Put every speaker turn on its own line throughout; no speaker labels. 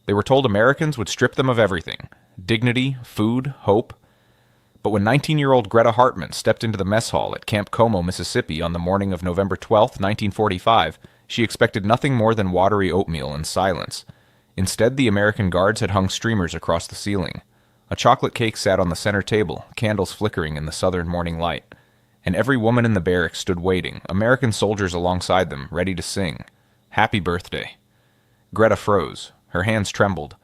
They were told Americans would strip them of everything: dignity, food, hope. But when 19-year-old Greta Hartman stepped into the mess hall at Camp Como, Mississippi on the morning of November 12, 1945, she expected nothing more than watery oatmeal and silence. Instead, the American guards had hung streamers across the ceiling. A chocolate cake sat on the center table, candles flickering in the southern morning light. And every woman in the barracks stood waiting, American soldiers alongside them, ready to sing, "Happy Birthday." Greta froze. Her hands trembled.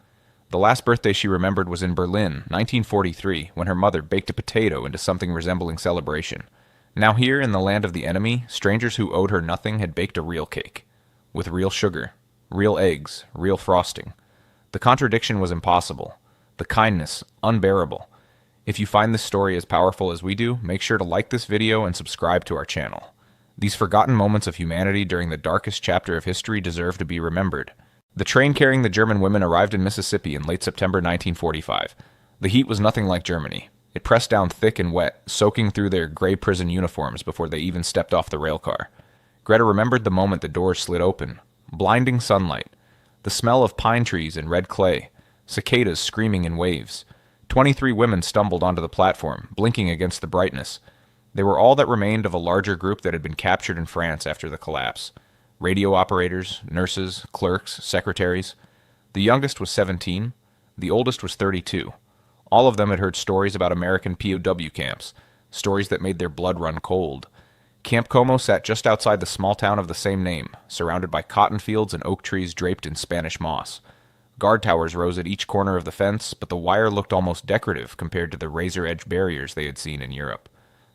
The last birthday she remembered was in Berlin, 1943, when her mother baked a potato into something resembling celebration. Now here, in the land of the enemy, strangers who owed her nothing had baked a real cake. With real sugar, real eggs, real frosting. The contradiction was impossible. The kindness, unbearable. If you find this story as powerful as we do, make sure to like this video and subscribe to our channel. These forgotten moments of humanity during the darkest chapter of history deserve to be remembered. The train carrying the German women arrived in Mississippi in late September 1945. The heat was nothing like Germany. It pressed down thick and wet, soaking through their gray prison uniforms before they even stepped off the railcar. Greta remembered the moment the doors slid open. Blinding sunlight. The smell of pine trees and red clay. Cicadas screaming in waves. 23 women stumbled onto the platform, blinking against the brightness. They were all that remained of a larger group that had been captured in France after the collapse. Radio operators, nurses, clerks, secretaries. The youngest was 17. The oldest was 32. All of them had heard stories about American POW camps, stories that made their blood run cold. Camp Como sat just outside the small town of the same name, surrounded by cotton fields and oak trees draped in Spanish moss. Guard towers rose at each corner of the fence, but the wire looked almost decorative compared to the razor-edged barriers they had seen in Europe.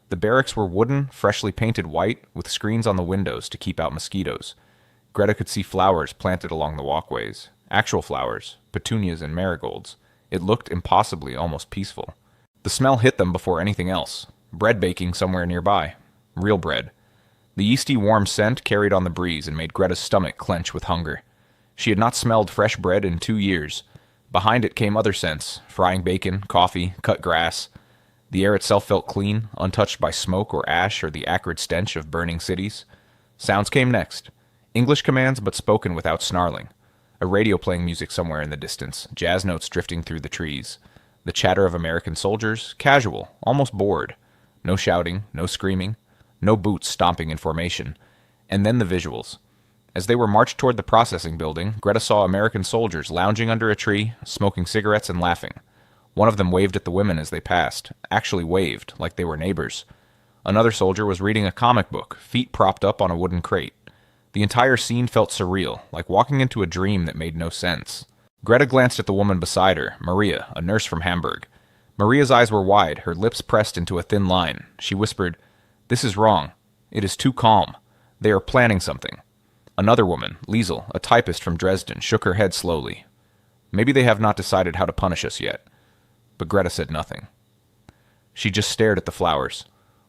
The barracks were wooden, freshly painted white, with screens on the windows to keep out mosquitoes. Greta could see flowers planted along the walkways. Actual flowers, petunias and marigolds. It looked impossibly almost peaceful. The smell hit them before anything else. Bread baking somewhere nearby. Real bread. The yeasty warm scent carried on the breeze and made Greta's stomach clench with hunger. She had not smelled fresh bread in 2 years. Behind it came other scents: frying bacon, coffee, cut grass. The air itself felt clean, untouched by smoke or ash or the acrid stench of burning cities. Sounds came next. English commands, but spoken without snarling. A radio playing music somewhere in the distance, jazz notes drifting through the trees. The chatter of American soldiers, casual, almost bored. No shouting, no screaming, no boots stomping in formation. And then the visuals. As they were marched toward the processing building, Greta saw American soldiers lounging under a tree, smoking cigarettes and laughing. One of them waved at the women as they passed, actually waved, like they were neighbors. Another soldier was reading a comic book, feet propped up on a wooden crate. The entire scene felt surreal, like walking into a dream that made no sense. Greta glanced at the woman beside her, Maria, a nurse from Hamburg. Maria's eyes were wide, her lips pressed into a thin line. She whispered, "This is wrong. It is too calm. They are planning something." Another woman, Liesel, a typist from Dresden, shook her head slowly. "Maybe they have not decided how to punish us yet." But Greta said nothing. She just stared at the flowers.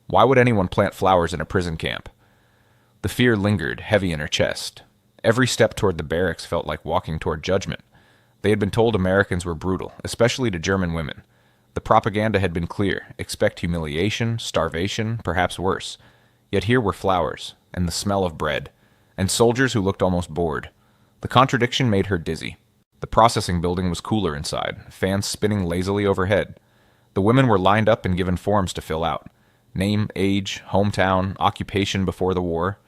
Why would anyone plant flowers in a prison camp? The fear lingered, heavy in her chest. Every step toward the barracks felt like walking toward judgment. They had been told Americans were brutal, especially to German women. The propaganda had been clear: expect humiliation, starvation, perhaps worse. Yet here were flowers, and the smell of bread, and soldiers who looked almost bored. The contradiction made her dizzy. The processing building was cooler inside, fans spinning lazily overhead. The women were lined up and given forms to fill out. Name, age, hometown, occupation before the war.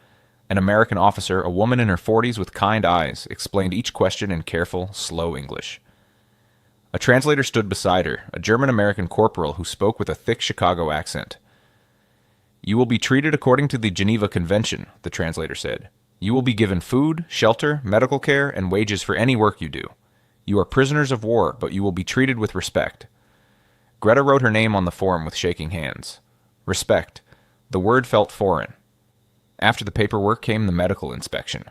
An American officer, a woman in her 40s with kind eyes, explained each question in careful, slow English. A translator stood beside her, a German-American corporal who spoke with a thick Chicago accent. "You will be treated according to the Geneva Convention," the translator said. "You will be given food, shelter, medical care, and wages for any work you do. You are prisoners of war, but you will be treated with respect." Greta wrote her name on the form with shaking hands. Respect. The word felt foreign. After the paperwork came the medical inspection.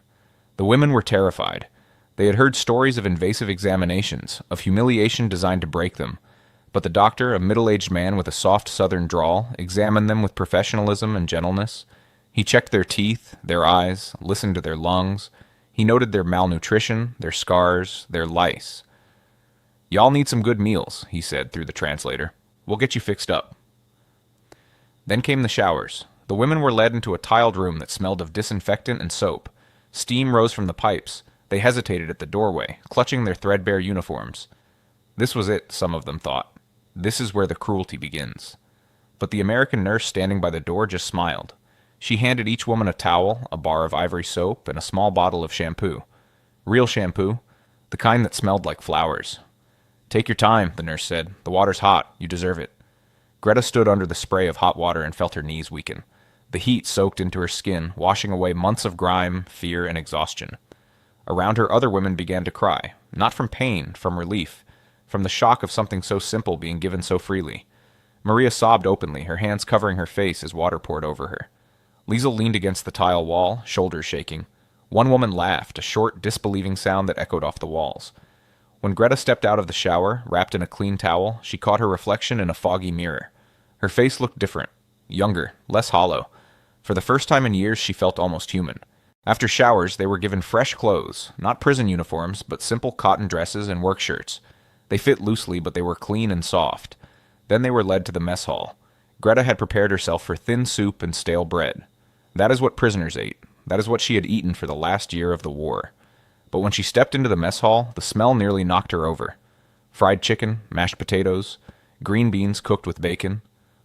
The women were terrified. They had heard stories of invasive examinations, of humiliation designed to break them. But the doctor, a middle-aged man with a soft southern drawl, examined them with professionalism and gentleness. He checked their teeth, their eyes, listened to their lungs. He noted their malnutrition, their scars, their lice. "Y'all need some good meals," he said through the translator. "We'll get you fixed up." Then came the showers. The women were led into a tiled room that smelled of disinfectant and soap. Steam rose from the pipes. They hesitated at the doorway, clutching their threadbare uniforms. This was it, some of them thought. This is where the cruelty begins. But the American nurse standing by the door just smiled. She handed each woman a towel, a bar of ivory soap, and a small bottle of shampoo. Real shampoo, the kind that smelled like flowers. "Take your time," the nurse said. "The water's hot. You deserve it." Greta stood under the spray of hot water and felt her knees weaken. The heat soaked into her skin, washing away months of grime, fear, and exhaustion. Around her, other women began to cry, not from pain, from relief, from the shock of something so simple being given so freely. Maria sobbed openly, her hands covering her face as water poured over her. Liesel leaned against the tile wall, shoulders shaking. One woman laughed, a short, disbelieving sound that echoed off the walls. When Greta stepped out of the shower, wrapped in a clean towel, she caught her reflection in a foggy mirror. Her face looked different, younger, less hollow. For the first time in years, she felt almost human. After showers, they were given fresh clothes, not prison uniforms, but simple cotton dresses and work shirts. They fit loosely, but they were clean and soft. Then they were led to the mess hall. Greta had prepared herself for thin soup and stale bread. That is what prisoners ate. That is what she had eaten for the last year of the war. But when she stepped into the mess hall, the smell nearly knocked her over. Fried chicken, mashed potatoes, green beans cooked with bacon,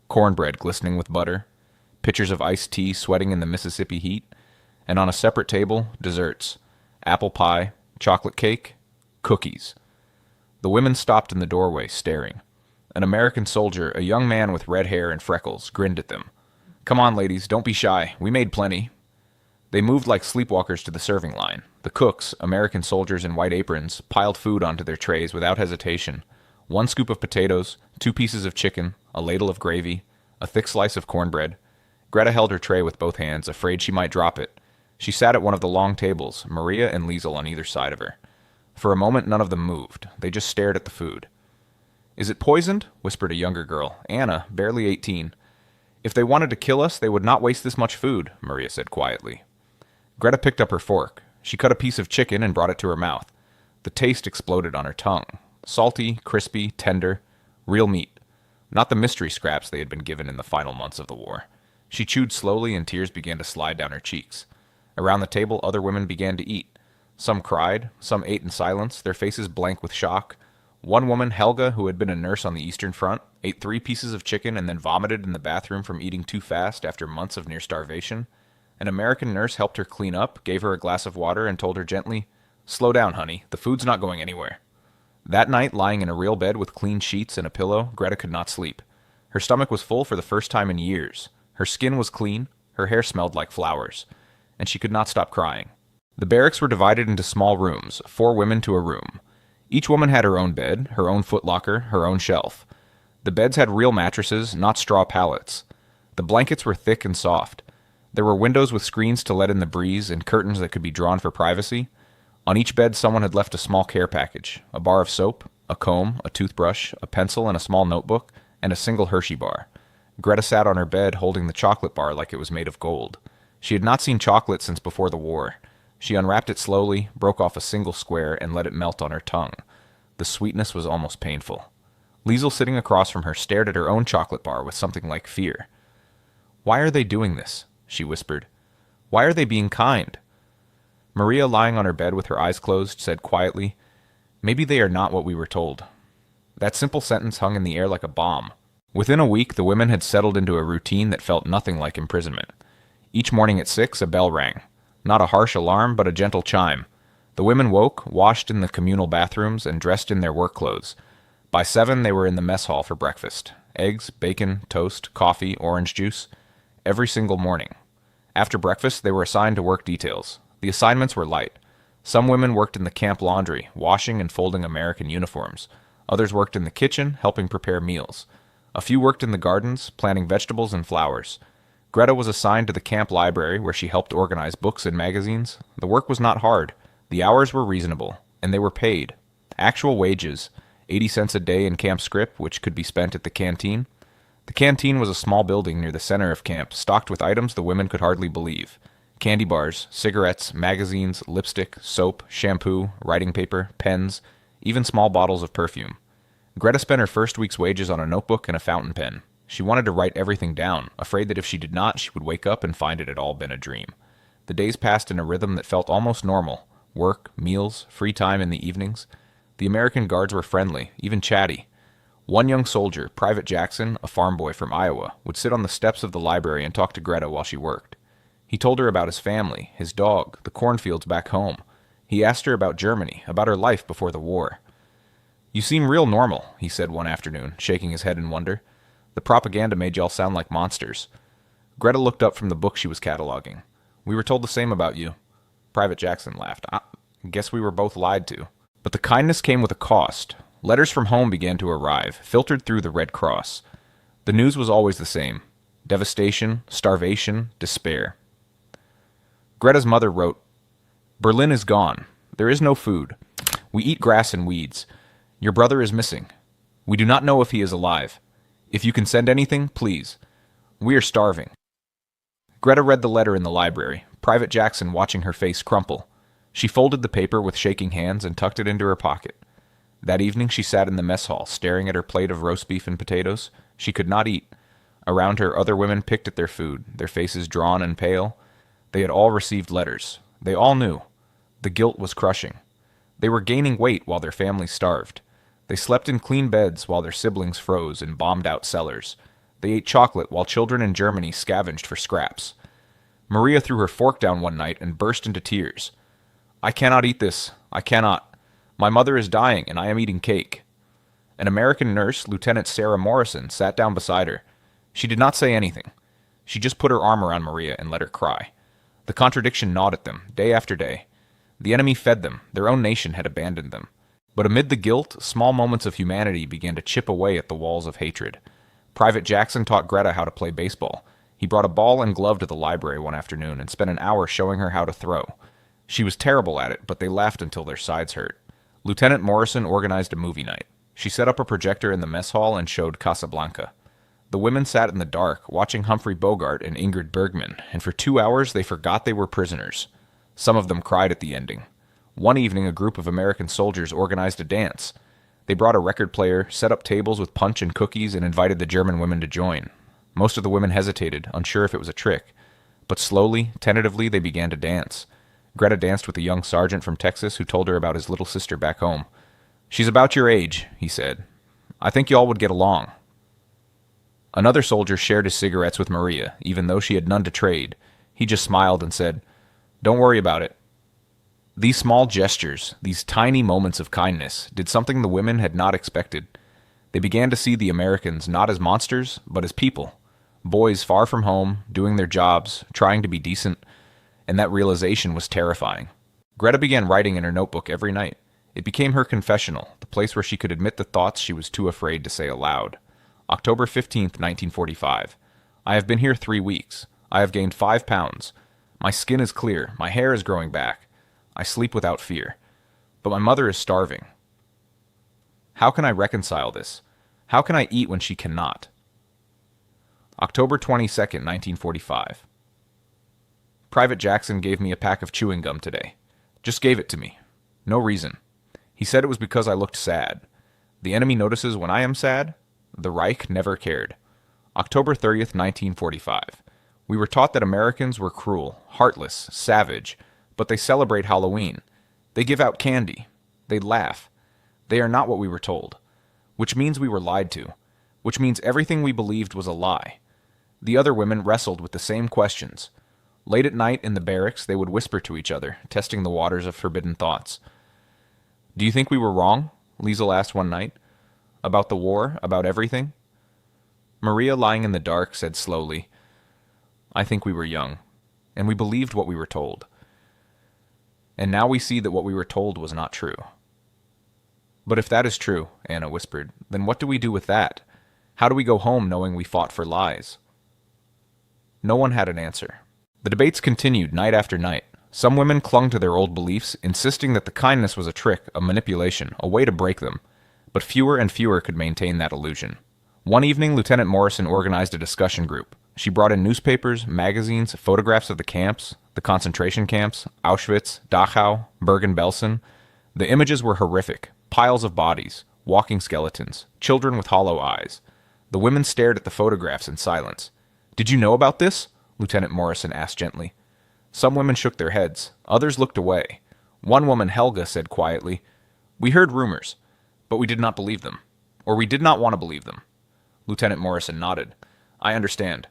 cornbread glistening with butter, pitchers of iced tea sweating in the Mississippi heat, and on a separate table, desserts, apple pie, chocolate cake, cookies. The women stopped in the doorway, staring. An American soldier, a young man with red hair and freckles, grinned at them. "Come on, ladies, don't be shy. We made plenty." They moved like sleepwalkers to the serving line. The cooks, American soldiers in white aprons, piled food onto their trays without hesitation. 1 scoop of potatoes, 2 pieces of chicken, a ladle of gravy, a thick slice of cornbread. Greta held her tray with both hands, afraid she might drop it. She sat at one of the long tables, Maria and Liesel on either side of her. For a moment, none of them moved. They just stared at the food. "Is it poisoned?" whispered a younger girl, Anna, barely 18. "If they wanted to kill us, they would not waste this much food," Maria said quietly. Greta picked up her fork. She cut a piece of chicken and brought it to her mouth. The taste exploded on her tongue. Salty, crispy, tender, real meat. Not the mystery scraps they had been given in the final months of the war. She chewed slowly and tears began to slide down her cheeks. Around the table, other women began to eat. Some cried, some ate in silence, their faces blank with shock. One woman, Helga, who had been a nurse on the Eastern Front, ate 3 pieces of chicken and then vomited in the bathroom from eating too fast after months of near starvation. An American nurse helped her clean up, gave her a glass of water, and told her gently, "Slow down, honey. The food's not going anywhere." That night, lying in a real bed with clean sheets and a pillow, Greta could not sleep. Her stomach was full for the first time in years. Her skin was clean, her hair smelled like flowers, and she could not stop crying. The barracks were divided into small rooms, 4 women to a room. Each woman had her own bed, her own footlocker, her own shelf. The beds had real mattresses, not straw pallets. The blankets were thick and soft. There were windows with screens to let in the breeze and curtains that could be drawn for privacy. On each bed, someone had left a small care package, a bar of soap, a comb, a toothbrush, a pencil and a small notebook, and a single Hershey bar. Greta sat on her bed holding the chocolate bar like it was made of gold. She had not seen chocolate since before the war. She unwrapped it slowly, broke off a single square, and let it melt on her tongue. The sweetness was almost painful. Liesel, sitting across from her, stared at her own chocolate bar with something like fear. "Why are they doing this?" she whispered. "Why are they being kind?" Maria, lying on her bed with her eyes closed, said quietly, "Maybe they are not what we were told." That simple sentence hung in the air like a bomb. Within a week, the women had settled into a routine that felt nothing like imprisonment. Each morning at 6, a bell rang. Not a harsh alarm, but a gentle chime. The women woke, washed in the communal bathrooms, and dressed in their work clothes. By 7, they were in the mess hall for breakfast. Eggs, bacon, toast, coffee, orange juice. Every single morning. After breakfast, they were assigned to work details. The assignments were light. Some women worked in the camp laundry, washing and folding American uniforms. Others worked in the kitchen, helping prepare meals. A few worked in the gardens, planting vegetables and flowers. Greta was assigned to the camp library, where she helped organize books and magazines. The work was not hard. The hours were reasonable, and they were paid. Actual wages, 80 cents a day in camp scrip, which could be spent at the canteen. The canteen was a small building near the center of camp, stocked with items the women could hardly believe. Candy bars, cigarettes, magazines, lipstick, soap, shampoo, writing paper, pens, even small bottles of perfume. Greta spent her first week's wages on a notebook and a fountain pen. She wanted to write everything down, afraid that if she did not, she would wake up and find it had all been a dream. The days passed in a rhythm that felt almost normal. Work, meals, free time in the evenings. The American guards were friendly, even chatty. One young soldier, Private Jackson, a farm boy from Iowa, would sit on the steps of the library and talk to Greta while she worked. He told her about his family, his dog, the cornfields back home. He asked her about Germany, about her life before the war. "You seem real normal," he said one afternoon, shaking his head in wonder. "The propaganda made y'all sound like monsters." Greta looked up from the book she was cataloging. "We were told the same about you." Private Jackson laughed. "I guess we were both lied to." But the kindness came with a cost. Letters from home began to arrive, filtered through the Red Cross. The news was always the same: devastation, starvation, despair. Greta's mother wrote, "Berlin is gone. There is no food. We eat grass and weeds. Your brother is missing. We do not know if he is alive. If you can send anything, please. We are starving." Greta read the letter in the library, Private Jackson watching her face crumple. She folded the paper with shaking hands and tucked it into her pocket. That evening she sat in the mess hall, staring at her plate of roast beef and potatoes. She could not eat. Around her, other women picked at their food, their faces drawn and pale. They had all received letters. They all knew. The guilt was crushing. They were gaining weight while their families starved. They slept in clean beds while their siblings froze in bombed-out cellars. They ate chocolate while children in Germany scavenged for scraps. Maria threw her fork down one night and burst into tears. "I cannot eat this. I cannot. My mother is dying, and I am eating cake." An American nurse, Lieutenant Sarah Morrison, sat down beside her. She did not say anything. She just put her arm around Maria and let her cry. The contradiction gnawed at them, day after day. The enemy fed them. Their own nation had abandoned them. But amid the guilt, small moments of humanity began to chip away at the walls of hatred. Private Jackson taught Greta how to play baseball. He brought a ball and glove to the library one afternoon and spent an hour showing her how to throw. She was terrible at it, but they laughed until their sides hurt. Lieutenant Morrison organized a movie night. She set up a projector in the mess hall and showed Casablanca. The women sat in the dark, watching Humphrey Bogart and Ingrid Bergman, and for 2 hours they forgot they were prisoners. Some of them cried at the ending. One evening, a group of American soldiers organized a dance. They brought a record player, set up tables with punch and cookies, and invited the German women to join. Most of the women hesitated, unsure if it was a trick. But slowly, tentatively, they began to dance. Greta danced with a young sergeant from Texas who told her about his little sister back home. "She's about your age," he said. "I think you all would get along." Another soldier shared his cigarettes with Maria, even though she had none to trade. He just smiled and said, "Don't worry about it." These small gestures, these tiny moments of kindness, did something the women had not expected. They began to see the Americans not as monsters, but as people. Boys far from home, doing their jobs, trying to be decent, and that realization was terrifying. Greta began writing in her notebook every night. It became her confessional, the place where she could admit the thoughts she was too afraid to say aloud. October 15th, 1945. "I have been here 3 weeks. I have gained 5 pounds. My skin is clear. My hair is growing back. I sleep without fear. But my mother is starving. How can I reconcile this? How can I eat when she cannot?" October 22nd, 1945. Private Jackson gave me a pack of chewing gum today. Just gave it to me. No reason. He said it was because I looked sad. The enemy notices when I am sad. The Reich never cared. October 30th, 1945. We were taught that Americans were cruel, heartless, savage, but they celebrate Halloween. They give out candy. They laugh. They are not what we were told. Which means we were lied to. Which means everything we believed was a lie. The other women wrestled with the same questions. Late at night in the barracks, they would whisper to each other, testing the waters of forbidden thoughts. "Do you think we were wrong?" Liesel asked one night. "About the war? About everything?" Maria, lying in the dark, said slowly, "I think we were young, and we believed what we were told. And now we see that what we were told was not true." "But if that is true," Anna whispered, "then what do we do with that? How do we go home knowing we fought for lies?" No one had an answer. The debates continued night after night. Some women clung to their old beliefs, insisting that the kindness was a trick, a manipulation, a way to break them. But fewer and fewer could maintain that illusion. One evening, Lieutenant Morrison organized a discussion group. She brought in newspapers, magazines, photographs of the camps, the concentration camps, Auschwitz, Dachau, Bergen-Belsen. The images were horrific. Piles of bodies, walking skeletons, children with hollow eyes. The women stared at the photographs in silence. "Did you know about this?" Lieutenant Morrison asked gently. Some women shook their heads. Others looked away. One woman, Helga, said quietly, "We heard rumors, but we did not believe them. Or we did not want to believe them." Lieutenant Morrison nodded. "I understand.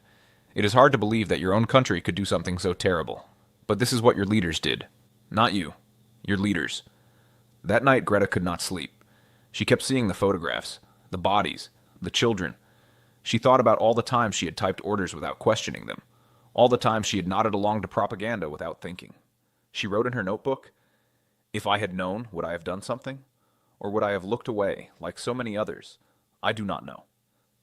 It is hard to believe that your own country could do something so terrible. But this is what your leaders did. Not you. Your leaders." That night, Greta could not sleep. She kept seeing the photographs, the bodies, the children. She thought about all the times she had typed orders without questioning them, all the times she had nodded along to propaganda without thinking. She wrote in her notebook, "If I had known, would I have done something? Or would I have looked away, like so many others? I do not know.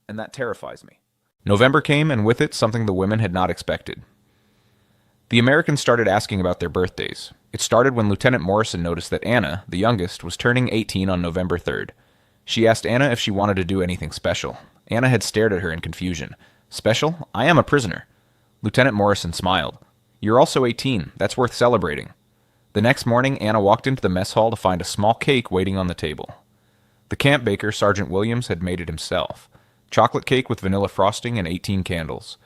And that terrifies me." November came, and with it something the women had not expected. The Americans started asking about their birthdays. It started when Lieutenant Morrison noticed that Anna, the youngest, was turning 18 on November 3rd. She asked Anna if she wanted to do anything special. Anna had stared at her in confusion. "Special? I am a prisoner." Lieutenant Morrison smiled. "You're also 18. That's worth celebrating." The next morning, Anna walked into the mess hall to find a small cake waiting on the table. The camp baker, Sergeant Williams, had made it himself. Chocolate cake with vanilla frosting and 18 candles.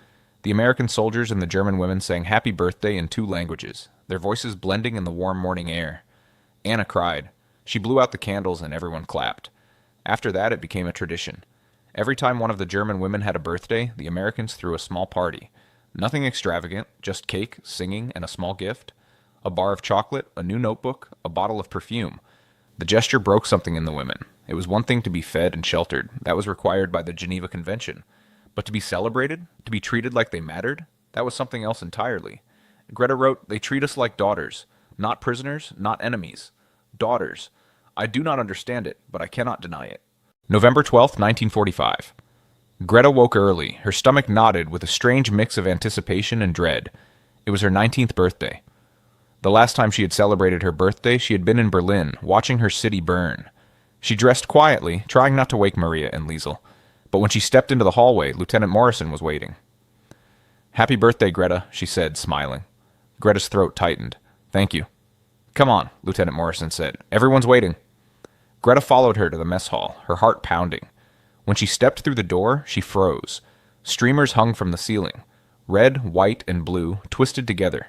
The American soldiers and the German women sang happy birthday in 2 languages, their voices blending in the warm morning air. Anna cried. She blew out the candles and everyone clapped. After that, it became a tradition. Every time one of the German women had a birthday, the Americans threw a small party. Nothing extravagant, just cake, singing, and a small gift. A bar of chocolate, a new notebook, a bottle of perfume. The gesture broke something in the women. It was one thing to be fed and sheltered. That was required by the Geneva Convention. But to be celebrated, to be treated like they mattered, that was something else entirely. Greta wrote, "They treat us like daughters. Not prisoners, not enemies. Daughters. I do not understand it, but I cannot deny it." November 12th, 1945. Greta woke early. Her stomach knotted with a strange mix of anticipation and dread. It was her 19th birthday. The last time she had celebrated her birthday, she had been in Berlin, watching her city burn. She dressed quietly, trying not to wake Maria and Liesel. But when she stepped into the hallway, Lieutenant Morrison was waiting. "Happy birthday, Greta," she said, smiling. Greta's throat tightened. "Thank you." "Come on," Lieutenant Morrison said. "Everyone's waiting." Greta followed her to the mess hall, her heart pounding. When she stepped through the door, she froze. Streamers hung from the ceiling. Red, white, and blue, twisted together.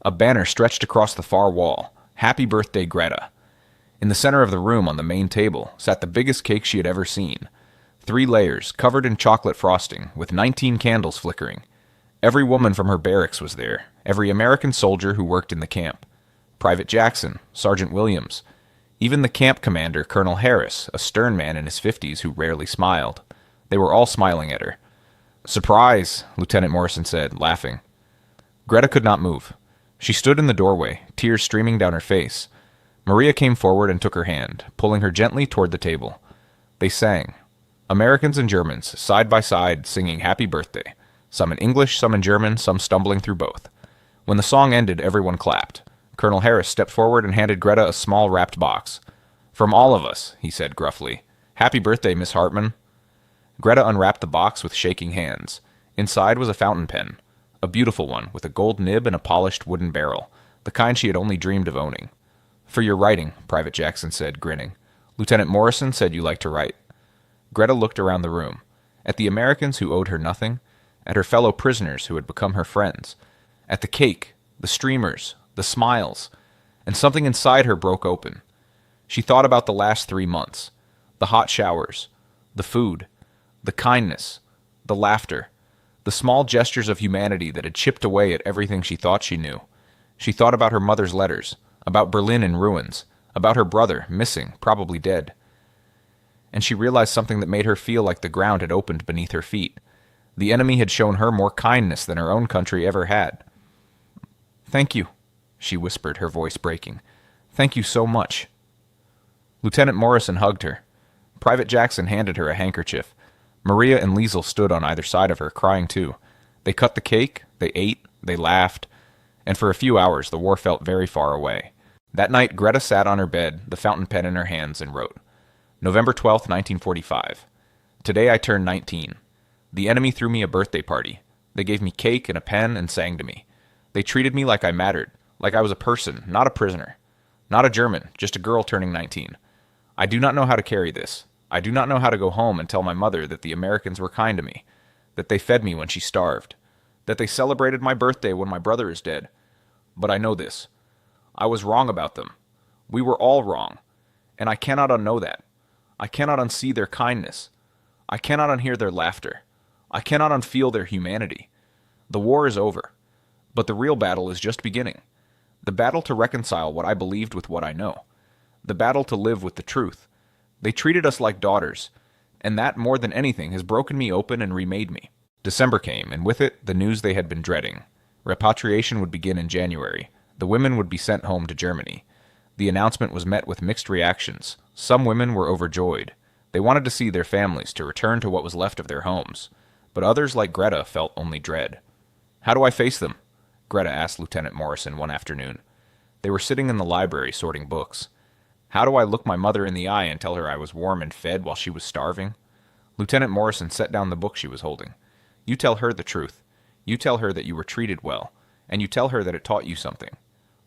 A banner stretched across the far wall. "Happy birthday, Greta." In the center of the room on the main table sat the biggest cake she had ever seen. 3 layers, covered in chocolate frosting, with 19 candles flickering. Every woman from her barracks was there, every American soldier who worked in the camp. Private Jackson, Sergeant Williams, even the camp commander, Colonel Harris, a stern man in his 50s who rarely smiled. They were all smiling at her. "Surprise," Lieutenant Morrison said, laughing. Greta could not move. She stood in the doorway, tears streaming down her face. Maria came forward and took her hand, pulling her gently toward the table. They sang. Americans and Germans, side by side, singing happy birthday. Some in English, some in German, some stumbling through both. When the song ended, everyone clapped. Colonel Harris stepped forward and handed Greta a small wrapped box. "From all of us," he said gruffly. "Happy birthday, Miss Hartman." Greta unwrapped the box with shaking hands. Inside was a fountain pen. A beautiful one, with a gold nib and a polished wooden barrel, the kind she had only dreamed of owning. "For your writing," Private Jackson said, grinning. "Lieutenant Morrison said you liked to write." Greta looked around the room, at the Americans who owed her nothing, at her fellow prisoners who had become her friends, at the cake, the streamers, the smiles, and something inside her broke open. She thought about the last 3 months, the hot showers, the food, the kindness, the laughter, the small gestures of humanity that had chipped away at everything she thought she knew. She thought about her mother's letters, about Berlin in ruins, about her brother, missing, probably dead. And she realized something that made her feel like the ground had opened beneath her feet. The enemy had shown her more kindness than her own country ever had. "Thank you," she whispered, her voice breaking. "Thank you so much." Lieutenant Morrison hugged her. Private Jackson handed her a handkerchief. Maria and Liesel stood on either side of her, crying too. They cut the cake, they ate, they laughed, and for a few hours the war felt very far away. That night Greta sat on her bed, the fountain pen in her hands, and wrote, November 12th, 1945. Today I turned 19. The enemy threw me a birthday party. They gave me cake and a pen and sang to me. They treated me like I mattered, like I was a person, not a prisoner. Not a German, just a girl turning 19. I do not know how to carry this. I do not know how to go home and tell my mother that the Americans were kind to me, that they fed me when she starved, that they celebrated my birthday when my brother is dead. But I know this. I was wrong about them. We were all wrong, and I cannot unknow that. I cannot unsee their kindness. I cannot unhear their laughter. I cannot unfeel their humanity. The war is over, but the real battle is just beginning. The battle to reconcile what I believed with what I know. The battle to live with the truth. They treated us like daughters, and that, more than anything, has broken me open and remade me. December came, and with it, the news they had been dreading. Repatriation would begin in January. The women would be sent home to Germany. The announcement was met with mixed reactions. Some women were overjoyed. They wanted to see their families, to return to what was left of their homes. But others, like Greta, felt only dread. "How do I face them?" Greta asked Lieutenant Morrison one afternoon. They were sitting in the library sorting books. "How do I look my mother in the eye and tell her I was warm and fed while she was starving?" Lieutenant Morrison set down the book she was holding. "You tell her the truth. You tell her that you were treated well, and you tell her that it taught you something."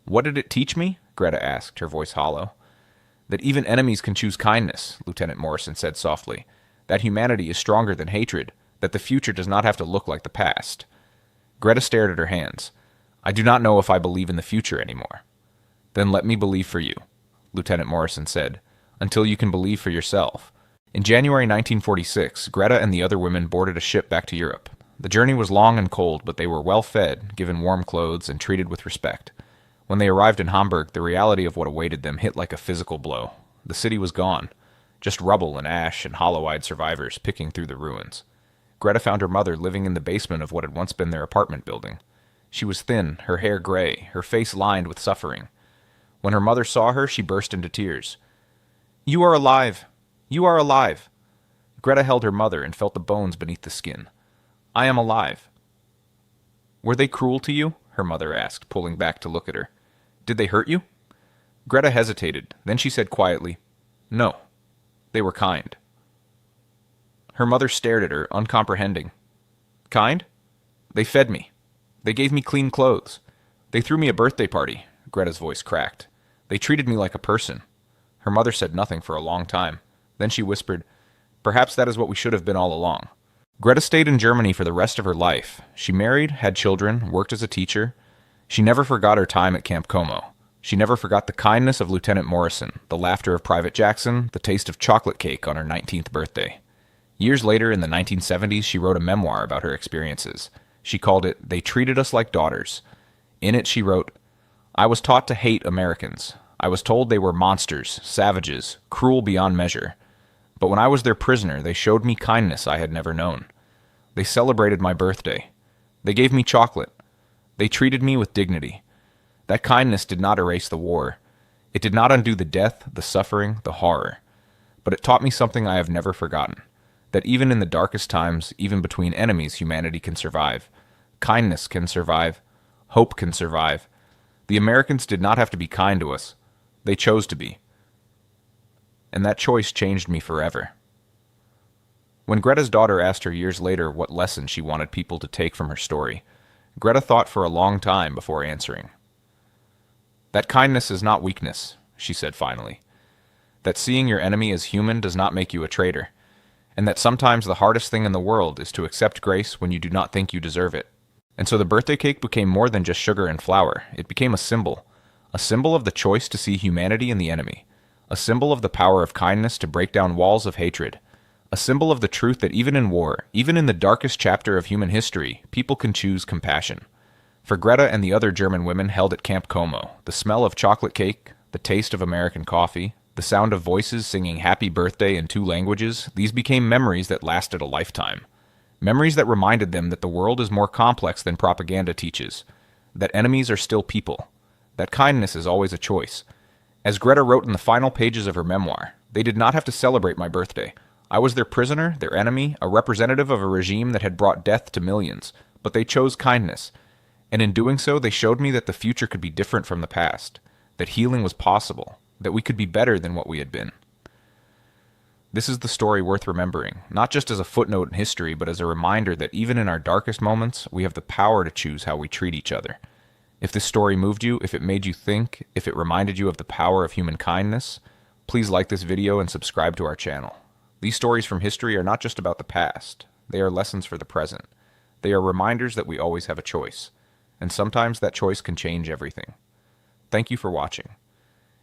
"What did it teach me?" Greta asked, her voice hollow. "That even enemies can choose kindness," Lieutenant Morrison said softly. "That humanity is stronger than hatred, that the future does not have to look like the past." Greta stared at her hands. "I do not know if I believe in the future anymore." "Then let me believe for you," Lieutenant Morrison said, "until you can believe for yourself." In January 1946, Greta and the other women boarded a ship back to Europe. The journey was long and cold, but they were well fed, given warm clothes, and treated with respect. When they arrived in Hamburg, the reality of what awaited them hit like a physical blow. The city was gone. Just rubble and ash and hollow-eyed survivors picking through the ruins. Greta found her mother living in the basement of what had once been their apartment building. She was thin, her hair gray, her face lined with suffering. When her mother saw her, she burst into tears. "You are alive! You are alive!" Greta held her mother and felt the bones beneath the skin. "I am alive." "Were they cruel to you?" her mother asked, pulling back to look at her. "Did they hurt you?" Greta hesitated. Then she said quietly, "No. They were kind." Her mother stared at her, uncomprehending. "Kind? They fed me. They gave me clean clothes. They threw me a birthday party." Greta's voice cracked. "They treated me like a person." Her mother said nothing for a long time. Then she whispered, "Perhaps that is what we should have been all along." Greta stayed in Germany for the rest of her life. She married, had children, worked as a teacher. She never forgot her time at Camp Como. She never forgot the kindness of Lieutenant Morrison, the laughter of Private Jackson, the taste of chocolate cake on her 19th birthday. Years later, in the 1970s, she wrote a memoir about her experiences. She called it "They Treated Us Like Daughters." In it, she wrote, "I was taught to hate Americans. I was told they were monsters, savages, cruel beyond measure. But when I was their prisoner, they showed me kindness I had never known. They celebrated my birthday. They gave me chocolate. They treated me with dignity. That kindness did not erase the war. It did not undo the death, the suffering, the horror. But it taught me something I have never forgotten. That even in the darkest times, even between enemies, humanity can survive. Kindness can survive. Hope can survive. The Americans did not have to be kind to us. They chose to be. And that choice changed me forever." When Greta's daughter asked her years later what lesson she wanted people to take from her story, Greta thought for a long time before answering. "That kindness is not weakness," she said finally. "That seeing your enemy as human does not make you a traitor. And that sometimes the hardest thing in the world is to accept grace when you do not think you deserve it." And so the birthday cake became more than just sugar and flour. It became a symbol of the choice to see humanity in the enemy, a symbol of the power of kindness to break down walls of hatred, a symbol of the truth that even in war, even in the darkest chapter of human history, people can choose compassion. For Greta and the other German women held at Camp Como, the smell of chocolate cake, the taste of American coffee, the sound of voices singing happy birthday in 2 languages, these became memories that lasted a lifetime. Memories that reminded them that the world is more complex than propaganda teaches, that enemies are still people, that kindness is always a choice. As Greta wrote in the final pages of her memoir, "They did not have to celebrate my birthday. I was their prisoner, their enemy, a representative of a regime that had brought death to millions, but they chose kindness. And in doing so, they showed me that the future could be different from the past, that healing was possible, that we could be better than what we had been." This is the story worth remembering, not just as a footnote in history, but as a reminder that even in our darkest moments, we have the power to choose how we treat each other. If this story moved you, if it made you think, if it reminded you of the power of human kindness, please like this video and subscribe to our channel. These stories from history are not just about the past. They are lessons for the present. They are reminders that we always have a choice, and sometimes that choice can change everything. Thank you for watching.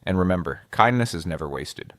And remember, kindness is never wasted.